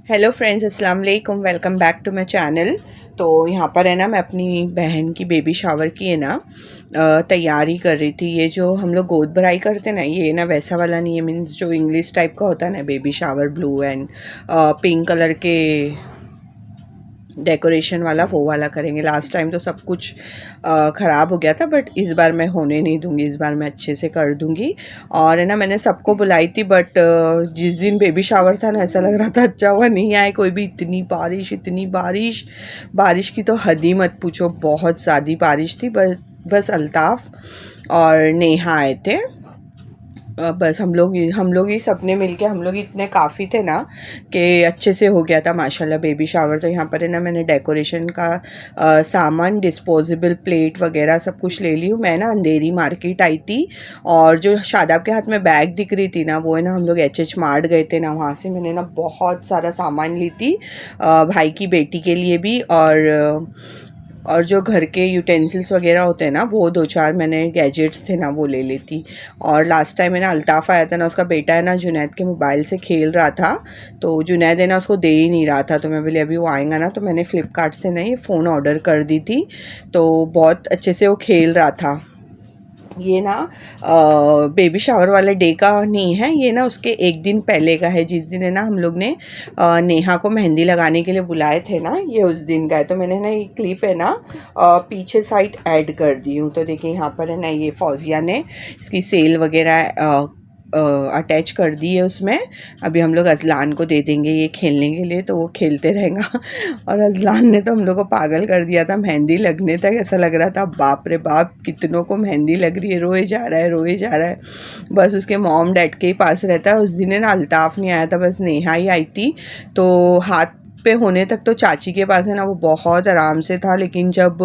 Hello friends, अस्सलाम वालेकुम। Welcome back to my channel. तो यहाँ पर है ना, मैं अपनी बहन की बेबी शावर की है ना तैयारी कर रही थी। ये जो हम लोग गोद भराई करते हैं ना, ये ना वैसा वाला नहीं है। मीन्स जो इंग्लिश टाइप का होता है ना, baby shower blue and pink colour के डेकोरेशन वाला, वो वाला करेंगे। लास्ट टाइम तो सब कुछ ख़राब हो गया था, बट इस बार मैं होने नहीं दूंगी। इस बार मैं अच्छे से कर दूंगी। और है ना, मैंने सबको बुलाई थी, बट जिस दिन बेबी शावर था ना, ऐसा लग रहा था अच्छा हुआ नहीं आए कोई भी। इतनी बारिश, इतनी बारिश, बारिश की तो हद ही मत पूछो। बहुत ज़्यादा बारिश थी। बस अल्ताफ़ और नेहा आए थे। बस हम लोग ही सबने मिलके, हम लोग इतने काफ़ी थे ना कि अच्छे से हो गया था माशाल्लाह बेबी शावर। तो यहाँ पर है ना, मैंने डेकोरेशन का सामान, डिस्पोजेबल प्लेट वगैरह सब कुछ ले ली हूँ। मैं ना अंधेरी मार्केट आई थी, और जो शादाब के हाथ में बैग दिख रही थी ना, वो है ना, हम लोग एच मार्ट गए थे ना, वहाँ से मैंने ना बहुत सारा सामान ली थी भाई की बेटी के लिए भी। और जो घर के यूटेंसिल्स वगैरह होते हैं ना, वो दो चार मैंने गैजेट्स थे ना, वो ले लेती। और लास्ट टाइम है ना, अल्ताफ़ आया था ना, उसका बेटा है ना जुनैद के मोबाइल से खेल रहा था। तो जुनैद है ना, उसको दे ही नहीं रहा था। तो मैं बोली अभी वो आएगा ना, तो मैंने फ़्लिपकार्ट से ना ये फ़ोन ऑर्डर कर दी थी। तो बहुत अच्छे से वो खेल रहा था। ये ना बेबी शावर वाले डे का नहीं है, ये ना उसके एक दिन पहले का है। जिस दिन है ना, हम लोग ने नेहा को मेहंदी लगाने के लिए बुलाए थे ना, ये उस दिन का है। तो मैंने ना ये क्लिप है ना पीछे साइड ऐड कर दी हूँ। तो देखिए यहाँ पर है ना, ये फौजिया ने इसकी सेल वगैरह अटैच कर दी है उसमें। अभी हम लोग अजलान को दे देंगे ये खेलने के लिए, तो वो खेलते रहेगा। और अजलान ने तो हम लोग को पागल कर दिया था मेहंदी लगने तक। ऐसा लग रहा था बाप रे बाप, कितनों को मेहंदी लग रही है, रोए जा रहा है, रोए जा रहा है। बस उसके मॉम डैड के ही पास रहता है। उस दिन है ना, अल्ताफ़ नहीं आया था, बस नेहा ही आई थी। तो हाथ पे होने तक तो चाची के पास है ना, वो बहुत आराम से था। लेकिन जब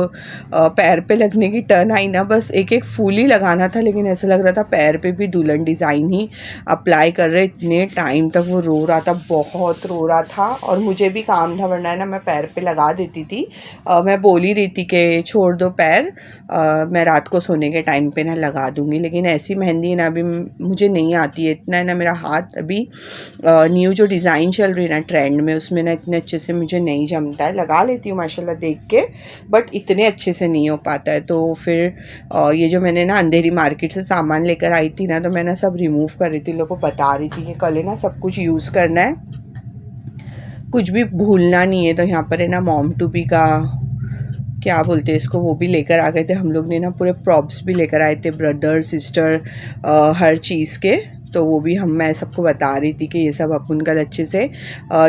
पैर पे लगने की टर्न आई ना, बस एक एक फूल ही लगाना था, लेकिन ऐसा लग रहा था पैर पे भी दुल्हन डिज़ाइन ही अप्लाई कर रहे। इतने टाइम तक वो रो रहा था, बहुत रो रहा था। और मुझे भी काम था, वरना है ना मैं पैर पे लगा देती थी। मैं बोल ही रही थी कि छोड़ दो पैर, मैं रात को सोने के टाइम पे ना लगा दूँगी। लेकिन ऐसी मेहंदी ना अभी मुझे नहीं आती है इतना। है ना, मेरा हाथ अभी न्यू जो डिज़ाइन चल रही है ना ट्रेंड में, उसमें ना इतने अच्छे से मुझे नहीं जमता है। लगा लेती हूँ माशाल्लाह देख के, बट इतने अच्छे से नहीं हो पाता है। तो फिर ये जो मैंने ना अंधेरी मार्केट से सामान लेकर आई थी ना, तो मैं ना सब रिमूव कर रही थी, लोगों को बता रही थी कि कल है ना सब कुछ यूज़ करना है, कुछ भी भूलना नहीं है। तो यहाँ पर है ना, मॉम टू बी का क्या बोलते हैं इसको, वो भी लेकर आ गए थे। हम लोग ने ना पूरे प्रॉप्स भी लेकर आए थे, ब्रदर सिस्टर हर चीज़ के। तो वो भी मैं सबको बता रही थी कि ये सब अपन कल अच्छे से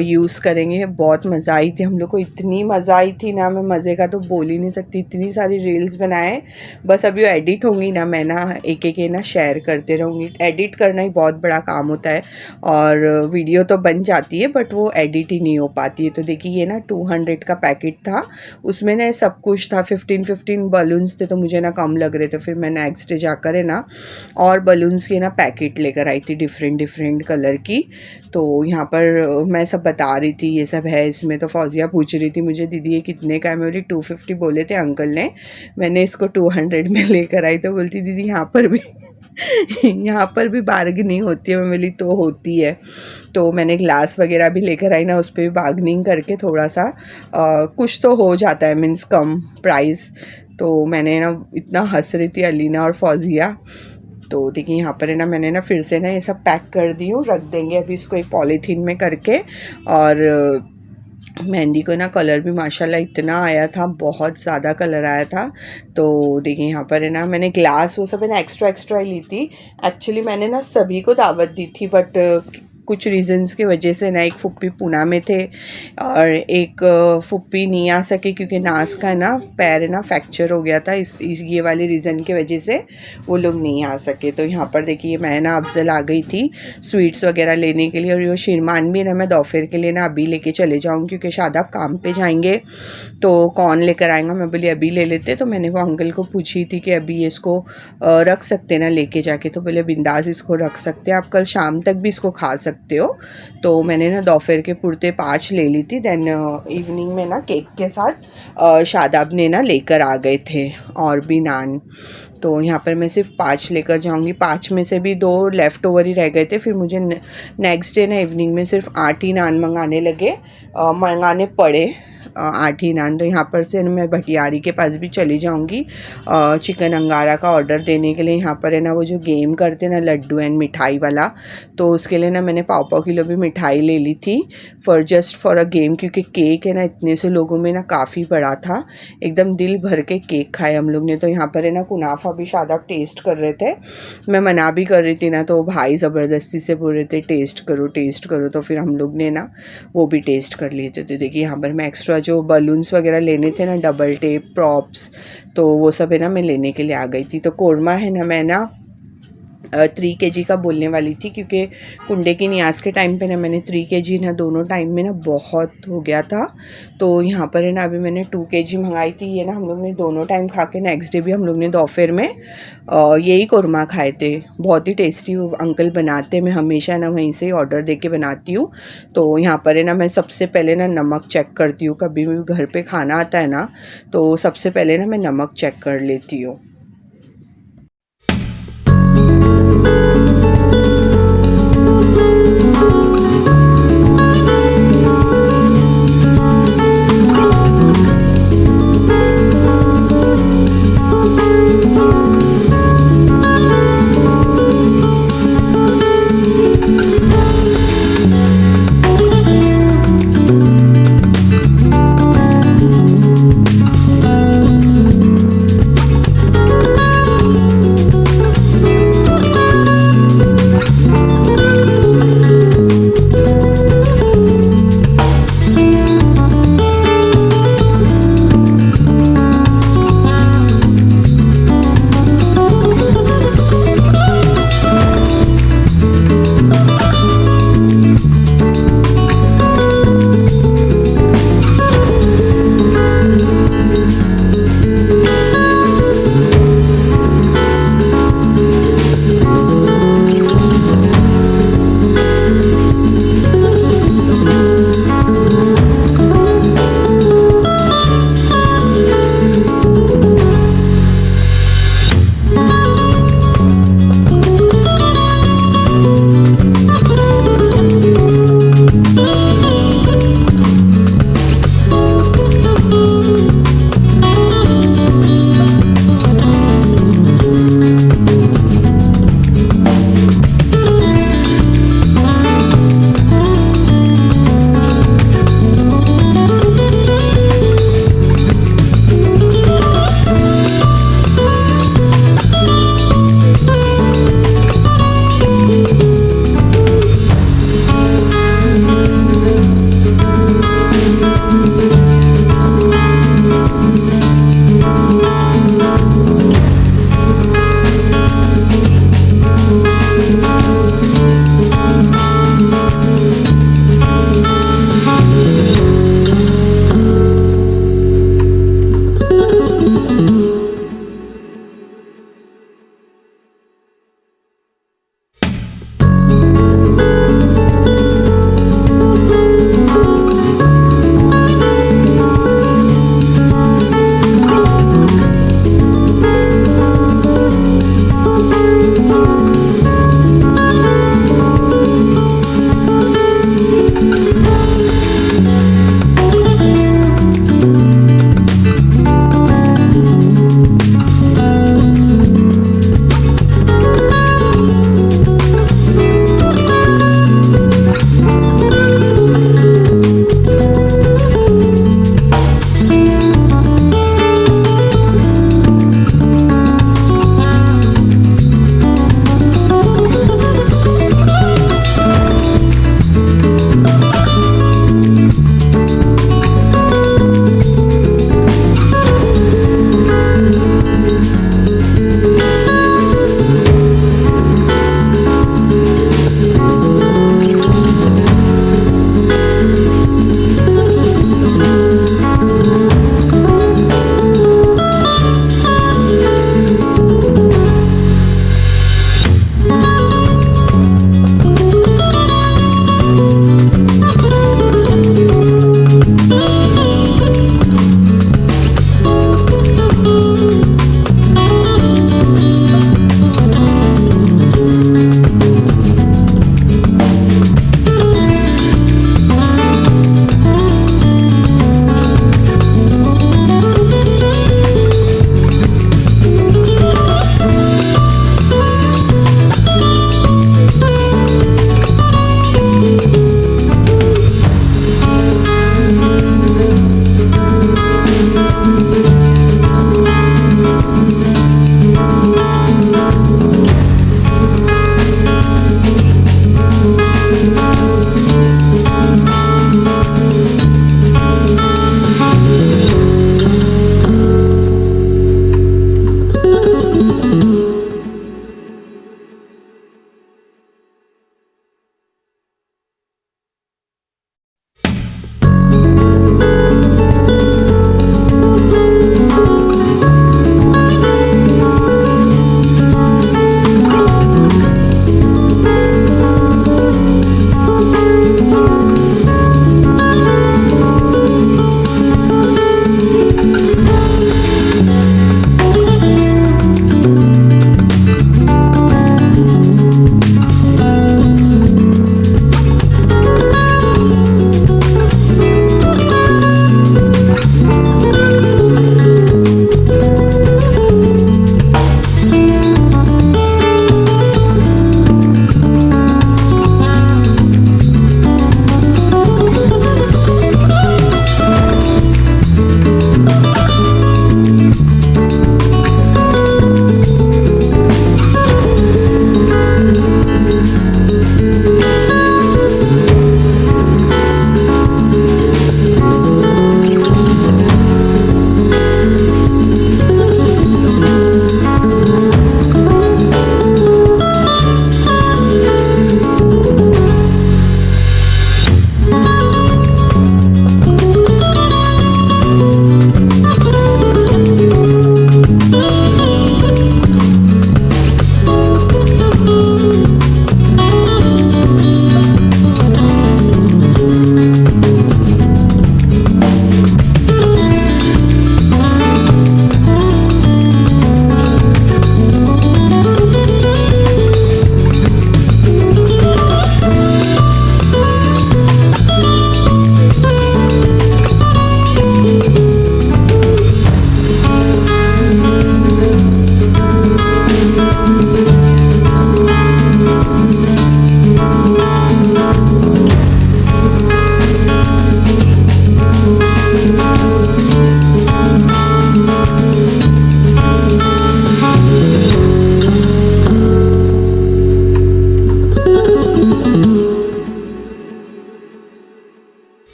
यूज़ करेंगे। बहुत मज़ा आई थी हम लोग को, इतनी मज़ा आई थी ना, मैं मज़े का तो बोल ही नहीं सकती। इतनी सारी रील्स बनाए, बस अभी वो एडिट होंगी ना, मैं ना एक एक ना शेयर करते रहूँगी। एडिट करना ही बहुत बड़ा काम होता है, और वीडियो तो बन जाती है, बट वो एडिट ही नहीं हो पाती है। तो देखिए ये ना 200 का पैकेट था, उसमें ना सब कुछ था। 15 बलून्स थे, तो मुझे ना कम लग रहे थे। फिर मैं नेक्स्ट डे जाकर है ना और बलून्स के ना पैकेट लेकर आई थी, डिफरेंट डिफरेंट कलर की। तो यहाँ पर मैं सब बता रही थी ये सब है इसमें। तो फौजिया पूछ रही थी मुझे, दीदी ये कितने का है? मैं बोली 250 बोले थे अंकल ने, मैंने इसको 200 में लेकर आई। तो बोलती दीदी यहाँ पर भी यहाँ पर भी बार्गेनिंग होती है। मैं बोली तो होती है। तो मैंने ग्लास वगैरह भी लेकर आई ना, उस पर भी बार्गेनिंग करके थोड़ा सा कुछ तो हो जाता है, मीन्स कम प्राइस। तो मैंने ना इतना हंस रही थी अलीना और फौजिया। तो देखिए यहाँ पर है ना, मैंने ना फिर से ना ये सब पैक कर दी हूँ, रख देंगे अभी इसको एक पॉलीथीन में करके। और मेहंदी को ना कलर भी माशाल्लाह इतना आया था, बहुत ज़्यादा कलर आया था। तो देखिए यहाँ पर है ना, मैंने ग्लास वो सब है ना एक्स्ट्रा एक्स्ट्रा ली थी। एक्चुअली मैंने ना सभी को दावत दी थी, बट कुछ रीजंस की वजह से ना, एक फुप्पी पूना में थे और एक फुप्पी नहीं आ सके, क्योंकि नास का ना पैर है ना फ्रैक्चर हो गया था। इस ये वाले रीज़न की वजह से वो लोग नहीं आ सके। तो यहाँ पर देखिए मैं ना अफजल आ गई थी स्वीट्स वगैरह लेने के लिए। और ये शिरमान भी ना मैं दोपहर के लिए ना अभी लेके चले जाऊँ, क्योंकि शादाब काम पे जाएंगे तो कौन लेकर आएगा। मैं बोली अभी ले लेते। तो मैंने वो अंकल को पूछी थी कि अभी इसको रख सकते ना लेके जाके, तो बोले बिंदास इसको रख सकते हैं, आप कल शाम तक भी इसको खा सकते हो। तो मैंने ना दोपहर के पुरते 5 ले ली थी। देन इवनिंग में ना केक के साथ शादाब ने ना लेकर आ गए थे, और भी नान। तो यहाँ पर मैं सिर्फ 5 लेकर जाऊँगी। 5 में से भी 2 लेफ़्ट ओवर ही रह गए थे। फिर मुझे नेक्स्ट डे ना इवनिंग में सिर्फ 8 ही नान मंगाने पड़े, 8 ही नान। तो यहाँ पर से मैं भटियारी के पास भी चली जाऊँगी चिकन अंगारा का ऑर्डर देने के लिए। यहाँ पर है ना वो जो गेम करते ना लड्डू एंड मिठाई वाला, तो उसके लिए ना मैंने पाव किलो भी मिठाई ले ली थी जस्ट फॉर अ गेम, क्योंकि केक है ना इतने से लोगों में ना काफ़ी बड़ा था, एकदम दिल भर के केक खाए हम लोग ने। तो यहाँ पर है ना कुनाफा भी शादाब टेस्ट कर रहे थे, मैं मना भी कर रही थी ना, तो भाई ज़बरदस्ती से बोल रहे थे टेस्ट करो। तो फिर हम लोग ने ना वो भी टेस्ट कर लिए थे। तो देखिए यहाँ पर मैं एक्स्ट्रा जो बलून्स वगैरह लेने थे ना, डबल टेप प्रॉप्स, तो वो सब है ना मैं लेने के लिए आ गई थी। तो कोरमा है ना मैं ना 3 kg का बोलने वाली थी, क्योंकि कुंडे की न्याज के टाइम पे ना मैंने 3 kg ना दोनों टाइम में ना बहुत हो गया था। तो यहाँ पर है ना अभी मैंने 2 kg मंगाई थी। ये ना हम लोग ने दोनों टाइम खा के, नेक्स्ट डे भी हम लोग ने दोपहर में यही कोरमा खाए थे। बहुत ही टेस्टी वो अंकल बनाते, मैं हमेशा ना वहीं से ही ऑर्डर दे के बनाती हूँ। तो यहाँ पर है ना मैं सबसे पहले ना नमक चेक करती हूँ, कभी भी घर पर खाना आता है ना तो सबसे पहले ना मैं नमक चेक कर लेती हूँ।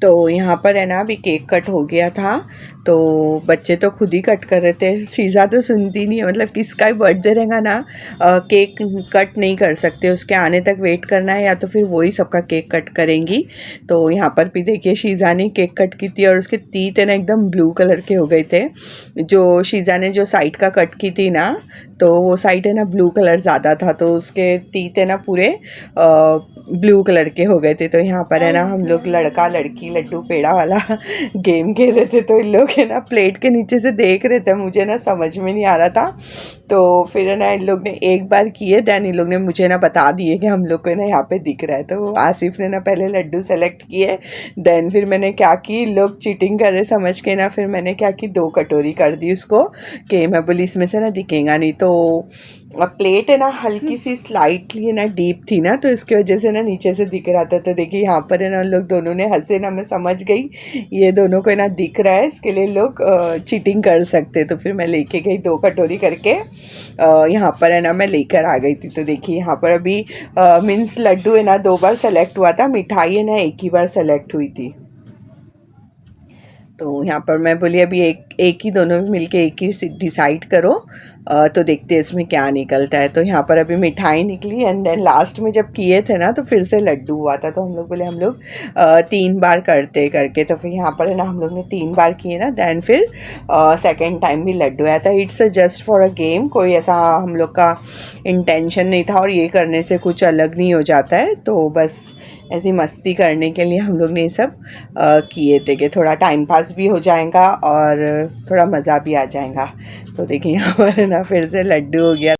तो यहाँ पर है ना अभी केक कट हो गया था, तो बच्चे तो खुद ही कट कर रहे थे। शीज़ा तो सुनती नहीं है, मतलब किसका भी बर्थडे रहेगा ना केक कट नहीं कर सकते, उसके आने तक वेट करना है या तो फिर वही सबका केक कट करेंगी। तो यहाँ पर भी देखिए शीज़ा ने केक कट की थी और उसके तीत है ना एकदम ब्लू कलर के हो गए थे। जो शीज़ा ने जो साइड का कट की थी ना, तो वो साइड है ना ब्लू कलर ज़्यादा था, तो उसके तीत है ना पूरे ब्लू कलर के हो गए थे। तो यहाँ पर है ना हम लोग लड़का लड़की लड्डू पेड़ा वाला गेम खेल रहे थे। तो इन लोग है ना प्लेट के नीचे से देख रहे थे, मुझे ना समझ में नहीं आ रहा था। तो फिर है ना इन लोग ने एक बार किए, दैन इन लोग ने मुझे ना बता दिए कि हम लोग को ना यहाँ पे दिख रहा है। तो आसिफ ने ना पहले लड्डू सेलेक्ट किए, देन फिर मैंने क्या की, लोग चीटिंग कर रहे समझ के ना, फिर मैंने क्या की 2 कटोरी कर दी उसको कि मैं बोली इसमें से ना दिखेगा नहीं। तो प्लेट है ना हल्की सी स्लाइटली है ना डीप थी ना, तो इसकी वजह से ना नीचे से दिख रहा था। तो देखिए यहाँ पर है ना लोग दोनों ने हंसे ना, मैं समझ गई ये दोनों को है ना दिख रहा है, इसके लिए लोग चीटिंग कर सकते। तो फिर मैं लेके गई 2 कटोरी करके, यहाँ पर है ना मैं लेकर आ गई थी। तो देखिए यहाँ पर अभी मीन्स लड्डू है ना 2 बार सेलेक्ट हुआ था, मिठाई है ना 1 ही बार सेलेक्ट हुई थी। तो यहाँ पर मैं बोली अभी एक ही दोनों मिलके एक ही डिसाइड करो, तो देखते हैं इसमें क्या निकलता है। तो यहाँ पर अभी मिठाई निकली एंड देन लास्ट में जब किए थे ना तो फिर से लड्डू हुआ था। तो हम लोग बोले हम लोग 3 बार करते करके, तो फिर यहाँ पर है ना हम लोग ने 3 बार किए ना, देन फिर सेकेंड टाइम भी लड्डू आया था। It's just for a game, कोई ऐसा हम लोग का इंटेंशन नहीं था और ये करने से कुछ अलग नहीं हो जाता है। तो बस ऐसी मस्ती करने के लिए हम लोग ने ये सब किए थे कि थोड़ा टाइम पास भी हो जाएगा और थोड़ा मज़ा भी आ जाएगा। तो देखिए यहाँ पर ना फिर से लड्डू हो गया।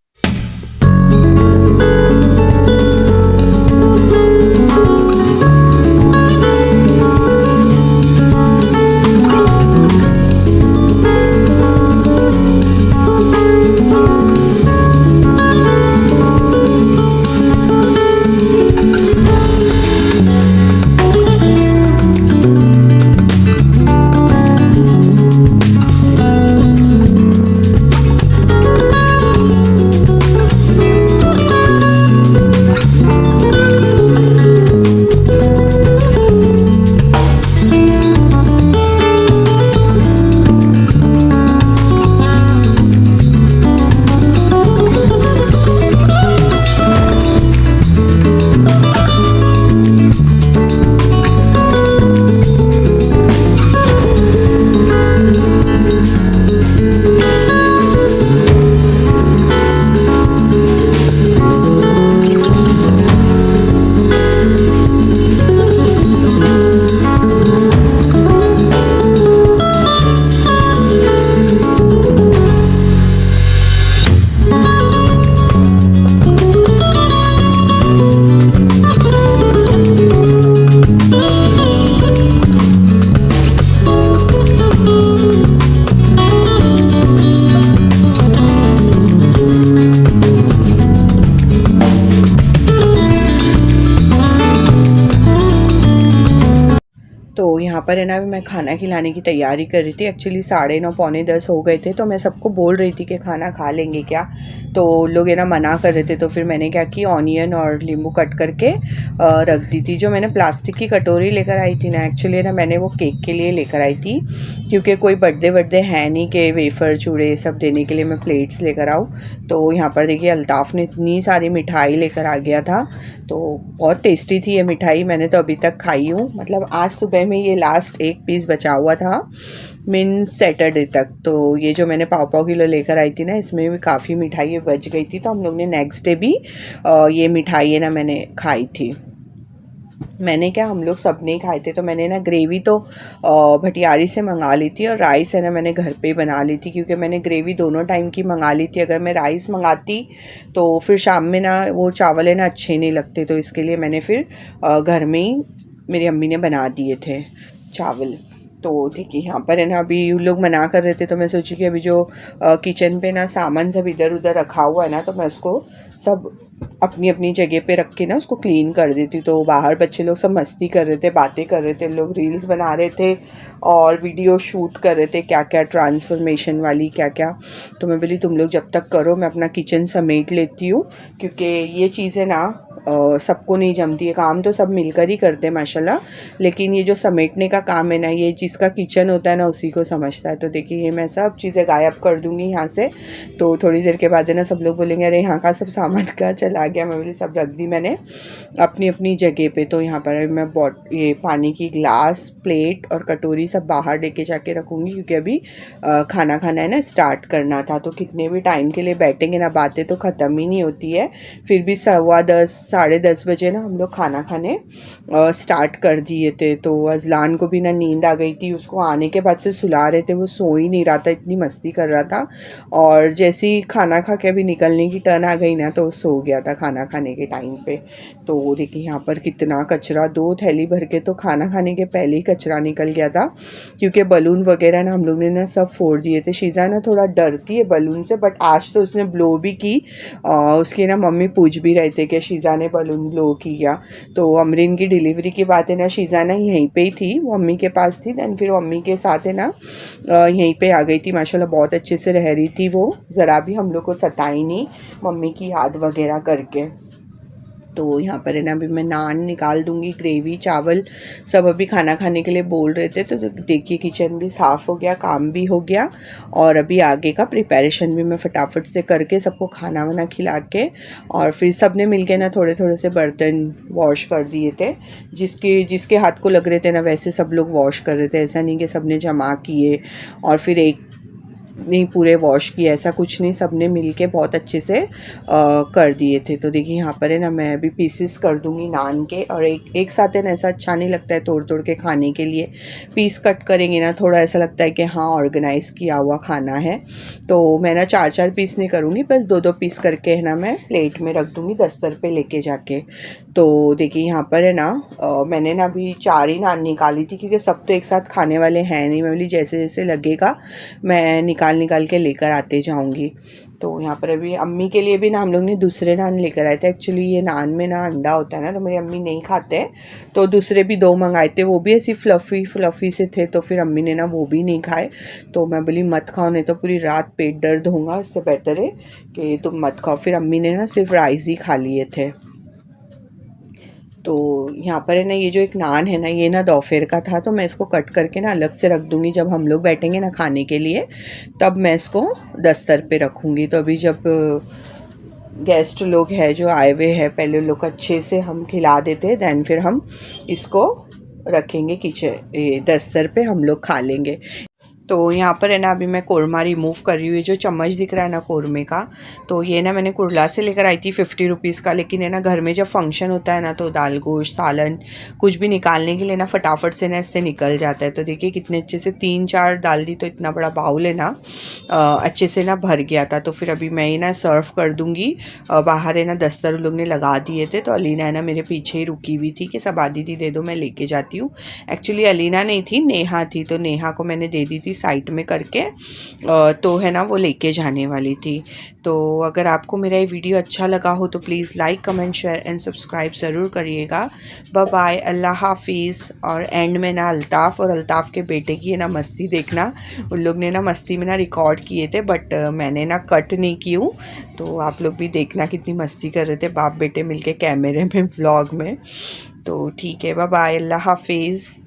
तो यहाँ पर है ना अभी मैं खाना खिलाने की तैयारी कर रही थी। एक्चुअली 9:30 पौने 10 हो गए थे, तो मैं सबको बोल रही थी कि खाना खा लेंगे क्या, तो लोग है ना मना कर रहे थे। तो फिर मैंने क्या की, ऑनियन और नींबू कट करके रख दी थी। जो मैंने प्लास्टिक की कटोरी लेकर आई थी ना, एक्चुअली ना मैंने वो केक के लिए लेकर आई थी, क्योंकि कोई बर्थडे है नहीं कि वेफ़र चूड़े ये सब देने के लिए मैं प्लेट्स लेकर आऊँ। तो यहाँ पर देखिए अल्ताफ़ ने इतनी सारी मिठाई लेकर आ गया था, तो बहुत टेस्टी थी ये मिठाई, मैंने तो अभी तक खाई हूँ। मतलब आज सुबह में ये लास्ट एक पीस बचा हुआ था, मीन्स सैटरडे तक। तो ये जो मैंने पाव किलो लेकर आई थी ना, इसमें भी काफ़ी मिठाई बच गई थी। तो हम लोग ने नेक्स्ट डे भी ये मिठाई है ना मैंने खाई थी। मैंने क्या, हम लोग सब ने खाए थे। तो मैंने ना ग्रेवी तो भटियारी से मंगा ली थी और राइस है ना मैंने घर पे ही बना ली थी, क्योंकि मैंने ग्रेवी दोनों टाइम की मंगा ली थी। अगर मैं राइस मंगाती तो फिर शाम में ना वो चावल है ना अच्छे नहीं लगते, तो इसके लिए मैंने फिर घर में ही मेरी अम्मी ने बना दिए थे चावल। तो देखिए यहाँ पर है ना अभी लोग मना कर रहे थे, तो मैं सोची कि अभी जो किचन पे ना सामान सब इधर उधर रखा हुआ है ना, तो मैं उसको सब अपनी अपनी जगह पे रख के ना उसको क्लीन कर देती। तो बाहर बच्चे लोग सब मस्ती कर रहे थे, बातें कर रहे थे, लोग रील्स बना रहे थे और वीडियो शूट कर रहे थे, क्या क्या ट्रांसफॉर्मेशन वाली क्या क्या। तो मैं बोली तुम लोग जब तक करो, मैं अपना किचन समेट लेती हूँ, क्योंकि ये चीज़ें ना सबको नहीं जमती है। काम तो सब मिलकर ही करते हैं माशाल्लाह, लेकिन ये जो समेटने का काम है ना, ये जिसका किचन होता है ना उसी को समझता है। तो देखिए ये मैं सब चीज़ें गायब कर दूँगी यहाँ से। तो थोड़ी देर के बाद है ना सब लोग बोलेंगे अरे यहाँ का सब सामान कहाँ चला गया। मैं बोली सब रख दी मैंने अपनी अपनी जगह पे। तो यहाँ पर मैं ये पानी की ग्लास, प्लेट और कटोरी सब बाहर लेके जाके रखूँगी, क्योंकि अभी खाना खाना है ना, स्टार्ट करना था। तो कितने भी टाइम के लिए बैठेंगे ना, बातें तो ख़त्म ही नहीं होती है। फिर भी 10:15 10:30 बजे ना हम लोग खाना खाने स्टार्ट कर दिए थे। तो अजलान को भी ना नींद आ गई थी, उसको आने के बाद से सुला रहे थे, वो सो ही नहीं रहा था, इतनी मस्ती कर रहा था। और जैसे ही खाना खा के अभी निकलने की टर्न आ गई ना, तो सो गया था खाना खाने के टाइम पे। तो देखिए यहाँ पर कितना कचरा, 2 थैली भर के तो खाना खाने के पहले ही कचरा निकल गया था, क्योंकि बलून वगैरह ना हम लोग ने ना सब फोड़ दिए थे। शीज़ा ना थोड़ा डरती है बलून से, बट आज तो उसने ब्लो भी की। उसकी ना मम्मी पूछ भी रहे थे कि शीज़ा ने बलून ब्लो किया। तो अमरीन की डिलीवरी की बात है ना, शीज़ा ना यहीं पे ही थी, वो मम्मी के पास थी। दैन फिर मम्मी के साथ है ना यहीं पे आ गई थी। माशाल्लाह बहुत अच्छे से रह रही थी वो, ज़रा भी हम लोग को सताई नहीं, मम्मी की याद वगैरह करके। तो यहाँ पर है ना अभी मैं नान निकाल दूँगी, ग्रेवी चावल सब अभी खाना खाने के लिए बोल रहे थे। तो देखिए किचन भी साफ़ हो गया, काम भी हो गया, और अभी आगे का प्रिपरेशन भी मैं फटाफट से करके सबको खाना वाना खिला के, और फिर सब ने मिल के ना थोड़े थोड़े से बर्तन वॉश कर दिए थे। जिसके हाथ को लग रहे थे ना वैसे सब लोग वॉश कर रहे थे, ऐसा नहीं कि सब ने जमा किए और फिर एक नहीं पूरे वॉश किए, ऐसा कुछ नहीं, सब ने मिल के बहुत अच्छे से कर दिए थे। तो देखिए यहाँ पर है ना मैं अभी पीसेस कर दूँगी नान के, और एक साथ है ना ऐसा अच्छा नहीं लगता है तोड़ तोड़ के खाने के लिए। पीस कट करेंगे ना थोड़ा ऐसा लगता है कि हाँ ऑर्गेनाइज़ किया हुआ खाना है। तो मैं ना 4-4 पीस नहीं करूँगी, बस 2-2 पीस करके है ना मैं प्लेट में रख दूँगी दस्तर पे लेके जाके। तो देखिए यहाँ पर है ना मैंने ना अभी 4 ही नान निकाली थी, क्योंकि सब तो एक साथ खाने वाले हैं नहीं। मैं बोली जैसे जैसे लगेगा मैं निकाल के लेकर आते जाऊँगी। तो यहाँ पर अभी अम्मी के लिए भी ना हम लोग ने दूसरे नान लेकर आए थे। एक्चुअली ये नान में ना अंडा होता है ना, तो मेरी अम्मी नहीं खाते, तो दूसरे भी 2 मंगाए थे, वो भी ऐसी फ्लफ़ी से थे। तो फिर अम्मी ने ना वो भी नहीं खाए। तो मैं बोली मत खाओ, नहीं तो पूरी रात पेट दर्द होगा, इससे बेटर है कि तुम मत खाओ। फिर अम्मी ने ना सिर्फ राइस ही खा लिए थे। तो यहाँ पर है ना ये जो एक नान है ना, ये ना दोपहर का था, तो मैं इसको कट करके ना अलग से रख दूँगी। जब हम लोग बैठेंगे ना खाने के लिए तब मैं इसको दस्तर पे रखूँगी। तो अभी जब गेस्ट लोग हैं जो आए हुए हैं, पहले लोग अच्छे से हम खिला देते, दैन फिर हम इसको रखेंगे किचन दस्तर पे, हम लोग खा लेंगे। तो यहाँ पर है ना अभी मैं कोरमा रिमूव कर रही हूँ। ये जो चम्मच दिख रहा है ना कोरमे का, तो ये ना मैंने कुरला से लेकर आई थी 50 रुपीज़ का। लेकिन है ना घर में जब फंक्शन होता है ना, तो दाल गोश्त सालन कुछ भी निकालने के लिए ना फटाफट से ना इससे निकल जाता है। तो देखिए कितने अच्छे से 3-4 डाल दी, तो इतना बड़ा बाउल है ना अच्छे से ना भर गया था। तो फिर अभी मैं ही ना सर्व कर दूँगी। बाहर है ना दस्तर लोग ने लगा दिए थे, तो अलीना है ना मेरे पीछे ही रुकी हुई थी कि सब आदि दी दे दो, मैं लेके जाती हूँ। एक्चुअली अलीना नहीं थी, नेहा थी, तो नेहा को मैंने दे दी थी साइड में करके, तो है ना वो लेके जाने वाली थी। तो अगर आपको मेरा ये वीडियो अच्छा लगा हो तो please like comment share and subscribe ज़रूर करिएगा। बाय बाय, अल्लाह हाफिज़। और एंड में ना अल्ताफ़ और अल्ताफ़ के बेटे की है ना मस्ती देखना, उन लोग ने ना मस्ती में ना रिकॉर्ड किए थे, बट मैंने ना कट नहीं की हूँ। तो आप लोग भी देखना कितनी मस्ती कर रहे थे बाप बेटे मिलके कैमरे में, व्लॉग में। तो ठीक है, बाय बाय, अल्लाह हाफिज़।